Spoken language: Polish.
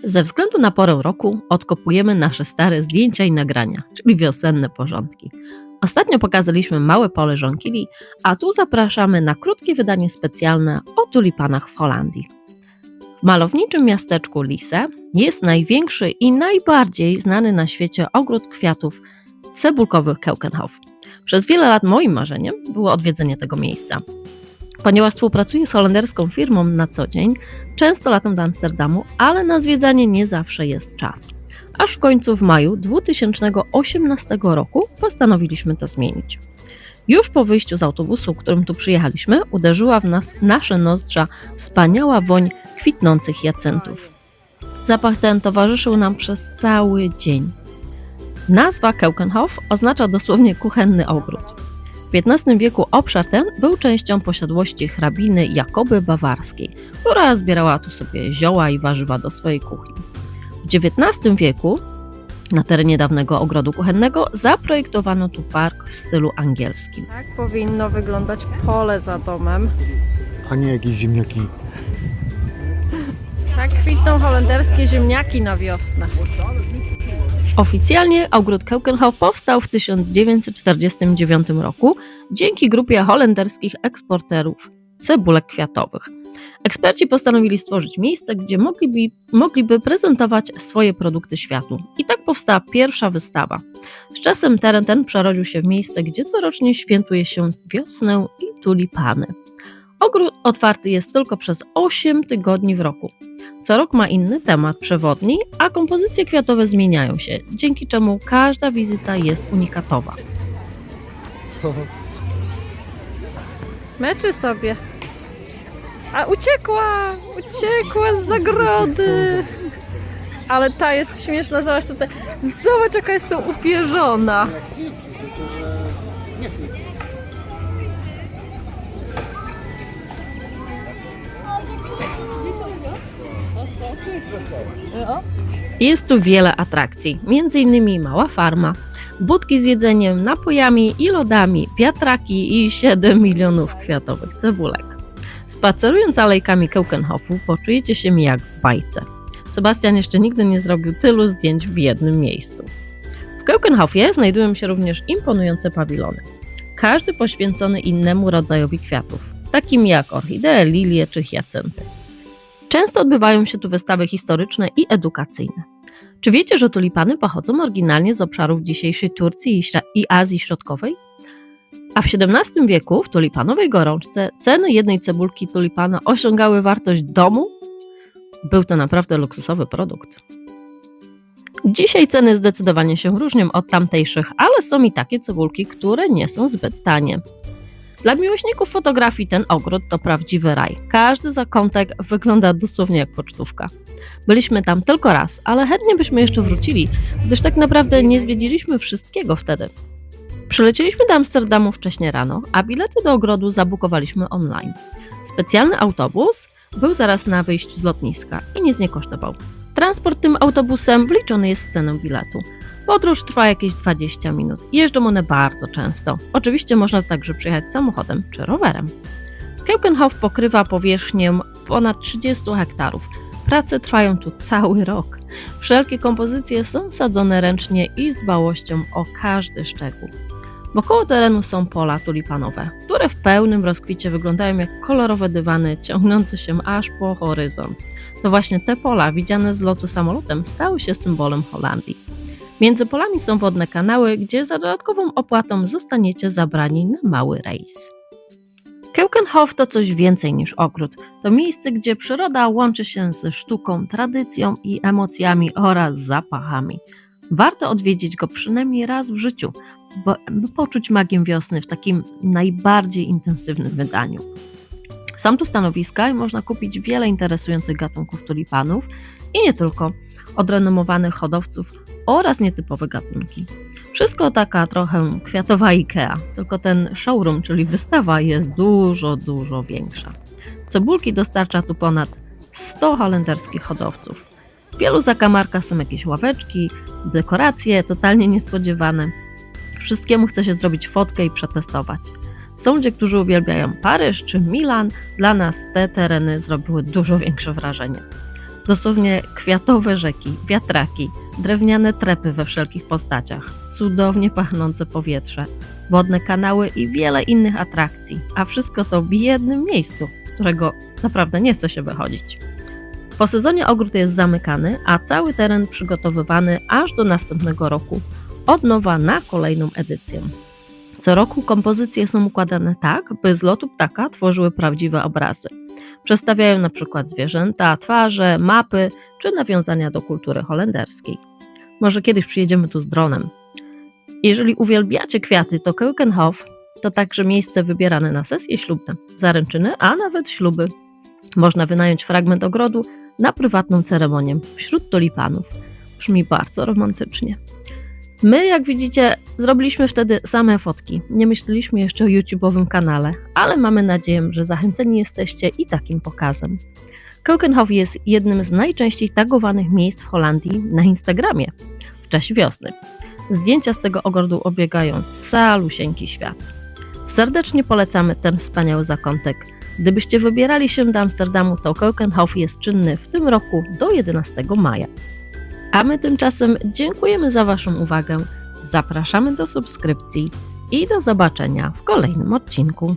Ze względu na porę roku odkopujemy nasze stare zdjęcia i nagrania, czyli wiosenne porządki. Ostatnio pokazaliśmy małe pole żonkili, a tu zapraszamy na krótkie wydanie specjalne o tulipanach w Holandii. W malowniczym miasteczku Lisse jest największy i najbardziej znany na świecie ogród kwiatów cebulkowych Keukenhof. Przez wiele lat moim marzeniem było odwiedzenie tego miejsca. Ponieważ współpracuję z holenderską firmą na co dzień, często latam do Amsterdamu, ale na zwiedzanie nie zawsze jest czas. Aż w końcu w maju 2018 roku postanowiliśmy to zmienić. Już po wyjściu z autobusu, którym tu przyjechaliśmy, uderzyła w nas nasze nozdrza wspaniała woń kwitnących hiacyntów. Zapach ten towarzyszył nam przez cały dzień. Nazwa Keukenhof oznacza dosłownie kuchenny ogród. W XV wieku obszar ten był częścią posiadłości hrabiny Jakoby Bawarskiej, która zbierała tu sobie zioła i warzywa do swojej kuchni. W XIX wieku na terenie dawnego ogrodu kuchennego zaprojektowano tu park w stylu angielskim. Tak powinno wyglądać pole za domem. A nie jakieś ziemniaki. Tak kwitną holenderskie ziemniaki na wiosnę. Oficjalnie ogród Keukenhof powstał w 1949 roku dzięki grupie holenderskich eksporterów cebulek kwiatowych. Eksperci postanowili stworzyć miejsce, gdzie mogliby prezentować swoje produkty światu. I tak powstała pierwsza wystawa. Z czasem teren ten przerodził się w miejsce, gdzie corocznie świętuje się wiosnę i tulipany. Ogród otwarty jest tylko przez 8 tygodni w roku. Co rok ma inny temat przewodni, a kompozycje kwiatowe zmieniają się, dzięki czemu każda wizyta jest unikatowa. Meczy sobie. A uciekła z zagrody. Ale ta jest śmieszna, zobacz tutaj. Zobacz, jaka jest to upierzona. Jest tu wiele atrakcji, m.in. mała farma, budki z jedzeniem, napojami i lodami, wiatraki i 7 milionów kwiatowych cebulek. Spacerując alejkami Keukenhofu poczujecie się jak w bajce. Sebastian jeszcze nigdy nie zrobił tylu zdjęć w jednym miejscu. W Keukenhofie znajdują się również imponujące pawilony. Każdy poświęcony innemu rodzajowi kwiatów, takim jak orchidee, lilie czy hiacynty. Często odbywają się tu wystawy historyczne i edukacyjne. Czy wiecie, że tulipany pochodzą oryginalnie z obszarów dzisiejszej Turcji i Azji Środkowej? A w XVII wieku w tulipanowej gorączce ceny jednej cebulki tulipana osiągały wartość domu? Był to naprawdę luksusowy produkt. Dzisiaj ceny zdecydowanie się różnią od tamtejszych, ale są i takie cebulki, które nie są zbyt tanie. Dla miłośników fotografii ten ogród to prawdziwy raj. Każdy zakątek wygląda dosłownie jak pocztówka. Byliśmy tam tylko raz, ale chętnie byśmy jeszcze wrócili, gdyż tak naprawdę nie zwiedziliśmy wszystkiego wtedy. Przylecieliśmy do Amsterdamu wcześnie rano, a bilety do ogrodu zabukowaliśmy online. Specjalny autobus był zaraz na wyjściu z lotniska i nic nie kosztował. Transport tym autobusem wliczony jest w cenę biletu. Podróż trwa jakieś 20 minut. Jeżdżą one bardzo często. Oczywiście można także przyjechać samochodem czy rowerem. Keukenhof pokrywa powierzchnię ponad 30 hektarów. Prace trwają tu cały rok. Wszelkie kompozycje są sadzone ręcznie i z dbałością o każdy szczegół. Wokoło terenu są pola tulipanowe, które w pełnym rozkwicie wyglądają jak kolorowe dywany ciągnące się aż po horyzont. To właśnie te pola, widziane z lotu samolotem, stały się symbolem Holandii. Między polami są wodne kanały, gdzie za dodatkową opłatą zostaniecie zabrani na mały rejs. Keukenhof to coś więcej niż ogród. To miejsce, gdzie przyroda łączy się ze sztuką, tradycją i emocjami oraz zapachami. Warto odwiedzić go przynajmniej raz w życiu, by poczuć magię wiosny w takim najbardziej intensywnym wydaniu. Są tu stanowiska i można kupić wiele interesujących gatunków tulipanów i nie tylko, od renomowanych hodowców oraz nietypowe gatunki. Wszystko taka trochę kwiatowa IKEA, tylko ten showroom, czyli wystawa, jest dużo większa. Cebulki dostarcza tu ponad 100 holenderskich hodowców. W wielu zakamarkach są jakieś ławeczki, dekoracje totalnie niespodziewane. Wszystkiemu chce się zrobić fotkę i przetestować. Są ludzie, którzy uwielbiają Paryż czy Milan, dla nas te tereny zrobiły dużo większe wrażenie. Dosłownie kwiatowe rzeki, wiatraki, drewniane trepy we wszelkich postaciach, cudownie pachnące powietrze, wodne kanały i wiele innych atrakcji, a wszystko to w jednym miejscu, z którego naprawdę nie chce się wychodzić. Po sezonie ogród jest zamykany, a cały teren przygotowywany aż do następnego roku, od nowa na kolejną edycję. Co roku kompozycje są układane tak, by z lotu ptaka tworzyły prawdziwe obrazy. Przedstawiają na przykład zwierzęta, twarze, mapy czy nawiązania do kultury holenderskiej. Może kiedyś przyjedziemy tu z dronem. Jeżeli uwielbiacie kwiaty, to Keukenhof to także miejsce wybierane na sesje ślubne, zaręczyny, a nawet śluby. Można wynająć fragment ogrodu na prywatną ceremonię wśród tulipanów. Brzmi bardzo romantycznie. My, jak widzicie, zrobiliśmy wtedy same fotki. Nie myśleliśmy jeszcze o YouTube'owym kanale, ale mamy nadzieję, że zachęceni jesteście i takim pokazem. Keukenhof jest jednym z najczęściej tagowanych miejsc w Holandii na Instagramie w czasie wiosny. Zdjęcia z tego ogrodu obiegają calusieńki świat. Serdecznie polecamy ten wspaniały zakątek. Gdybyście wybierali się do Amsterdamu, to Keukenhof jest czynny w tym roku do 11 maja. A my tymczasem dziękujemy za Waszą uwagę, zapraszamy do subskrypcji i do zobaczenia w kolejnym odcinku.